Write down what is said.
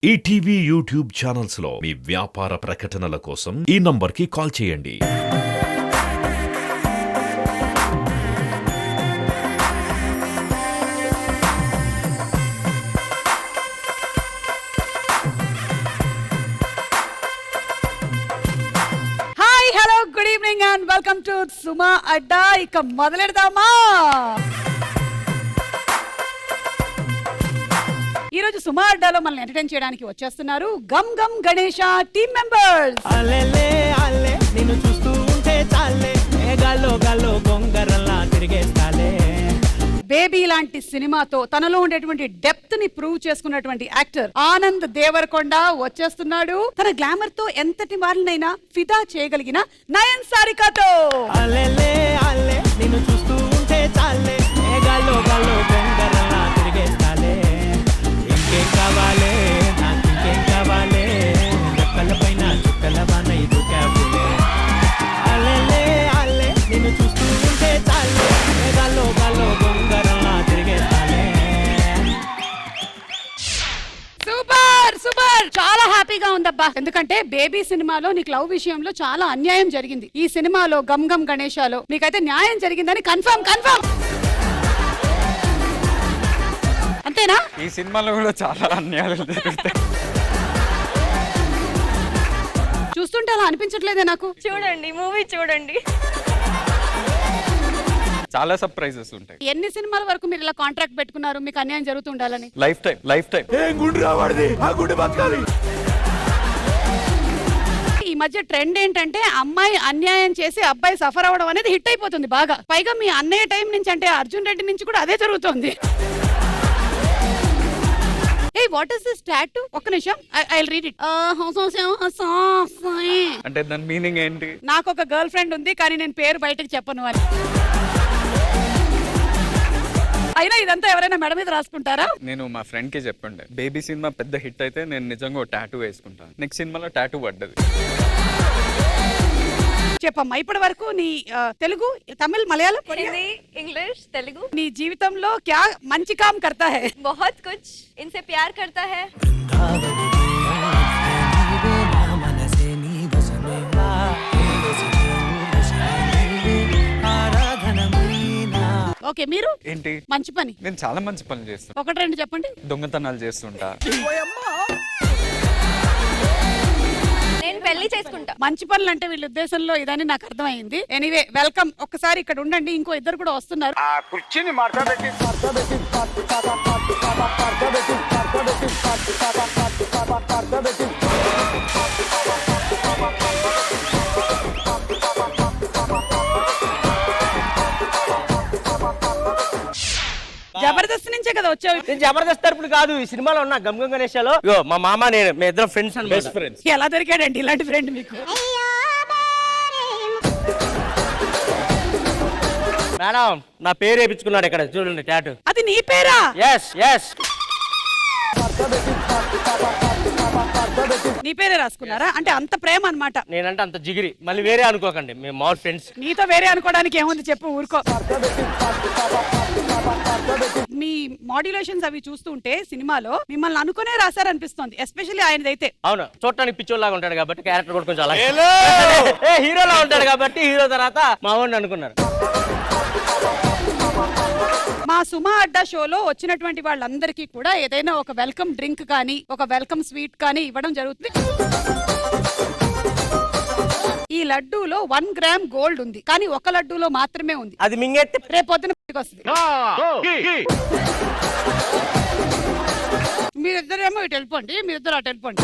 ETV YouTube channels లో మీ వ్యాపార ప్రకటనల కోసం ఈ నంబర్కి కాల్ చేయండి. Hi hello good evening and welcome to Suma Adda. ఇక మొదలెడదామా? ఈ రోజు సుమా అడ్డాలో మనల్ని ఎంటర్టైన్ చేయడానికి వచ్చేస్తున్నారు గమ్ గమ్ గణేష టీమ్ మెంబర్స్. నిన్ను చూస్తూ ఉంటే చాలే గాల్లో గాల్లో గొంగరల్లా తిరిగేస్తాలే. బేబీ లాంటి సినిమాతో తనలో ఉండేటువంటి డెప్త్ ని ప్రూవ్ చేసుకున్నటువంటి యాక్టర్ ఆనంద్ దేవరకొండ వచ్చేస్తున్నాడు. తన గ్లామర్ తో ఎంతటి వారినైనా ఫిదా చేయగలిగిన నయన్ సారికాతో. నిన్ను చూస్తూ ఉంటే చాలే గాల్లో గాల్లో గొంగరల్లా తిరిగేస్తాలే. ఇంకేం కావాలే నాకు ఇంకేం కావాలే, రెక్కల పైన చుక్కల వాన ఇదుకావులే. అల్లే నిన్ను చూస్తూ ఉంటే చాలే గాల్లో గాల్లో గొంగరల్లా తిరిగేస్తాలే. సూపర్ సూపర్, చాలా హ్యాపీగా ఉందబ్బా. ఎందుకంటే బేబీ సినిమాలో నీకు లవ్ విషయంలో చాలా అన్యాయం జరిగింది. ఈ సినిమాలో గమ్ గమ్ గణేశాలో మీకైతే న్యాయం జరిగిందని కన్ఫర్మ్. అంతేనా? ఈ సినిమాలో కూడా చాలా అన్యాయాలు జరుగుతాయి. చూస్తుంటే అలా అనిపించట్లేదే నాకు. చూడండి, మూవీ చూడండి. చాలా సర్ప్రైజెస్ ఉంటాయి. ఎన్ని సినిమాల వరకు మీరు ఇలా కాంట్రాక్ట్ పెట్టుకున్నారు మీకు అన్యాయం జరుగుతుండాలని? Life time. ఈ మధ్య ట్రెండ్ ఏంటంటే అమ్మాయి అన్యాయం చేసి అబ్బాయి సఫర్ అవ్వడం అనేది హిట్ అయిపోతుంది బాగా. పైగా మీ అన్నయ్య టైం నుంచి అంటే అర్జున్ రెడ్డి నుంచి కూడా అదే జరుగుతుంది. ఏ వాట్ ఇస్ దిస్ టాటూ? ఒక్క నిమిషం, ఐ విల్ రీడ్ ఇట్. అంటే దాని మీనింగ్ ఏంటి? నాకు ఒక గర్ల్ ఫ్రెండ్ ఉంది కానీ నేను పేరు బయటకు చెప్పను అని. అయినా ఇదంతా ఎవరైనా మెడ మీద రాసుకుంటారా? నేను మా ఫ్రెండ్ కి చెప్పండి, బేబీ సినిమా పెద్ద హిట్ అయితే నేను నిజంగా టాటూ వేసుకుంటాను. నెక్స్ట్ సినిమాలో టాటూ పడ్డది. చెప్పమ్మా, ఇప్పటి వరకు నీ తెలుగు, తమిళ్, మలయాళం, हिंदी, इंग्लिश, तेलुगु. నీ జీవితంలో క్యా మంచి కామ్ కర్తా హై? बहुत कुछ. इनसे प्यार करता है. ఓకే, మీరు ఏంటి? మంచి పని. నేను చాలా మంచి పనులు చేస్తాను. ఒకటి రెండు చెప్పండి. దొంగతనాలు చేస్తుంటా. నేను పెళ్లి చేసుకుంటా. మంచి పనులు అంటే వీళ్ళ ఉద్దేశంలో ఇదని నాకు అర్థమైంది. Anyway welcome. ఒక్కసారి ఇక్కడ ఉండండి, ఇంకో ఇద్దరు కూడా వస్తున్నారు. జబర్దస్త్ నుంచే కదా వచ్చావు? నేను జబర్దస్త్ తరపున కాదు, ఈ సినిమాలో ఉన్న గమ్ గమ్ గణేశాలో మా మామ నేను మీ ఇద్దరం ఫ్రెండ్స్ అండ్ బెస్ట్ ఫ్రెండ్స్. ఎలా దొరికాడండి ఇలాంటి ఫ్రెండ్ మీకు? మేడం నా పేరు వేయించుకున్నాడు ఇక్కడ చూడండి టాటూ. అది నీ పేరా? ఎస్ నీ పేరే రాసుకున్నారా? అంటే అంత ప్రేమ అన్నమాట. నేనంటే అంత జిగిరి, మళ్ళీ వేరే అనుకోకండి, మేము మా ఫ్రెండ్స్. నీతో వేరే అనుకోవడానికి ఏముంది చెప్పు, ఊరుకో. మీ మాడ్యులేషన్స్ అవి చూస్తుంటే సినిమాలో మిమ్మల్ని అనుకునే రాశారనిపిస్తోంది, ఎస్పెషల్లీ ఆయనదైతే. అవును, చూడటానికి పిచ్చోళ్ళలాగా ఉంటాడు కాబట్టి క్యారెక్టర్ కూడా కొంచెం అలాగే హీరోలా ఉంటాడు కాబట్టి హీరో తర్వాత మా వాడిని అనుకున్నారు. మా సుమా అడ్డా షోలో వచ్చినటువంటి వాళ్ళందరికీ కూడా ఏదైనా ఒక వెల్కమ్ డ్రింక్ కానీ ఒక వెల్కమ్ స్వీట్ కానీ ఇవ్వడం జరుగుతుంది. ఈ లడ్డూలో 1 గ్రామ్ గోల్డ్ ఉంది, కానీ ఒక లడ్డూలో మాత్రమే ఉంది. అది మింగెత్తే రేపు పొద్దున వస్తుంది. మీరిద్దరేమో ఇటు వెళ్ళిపోండి, మీరిద్దరు అటు వెళ్ళిపోండి.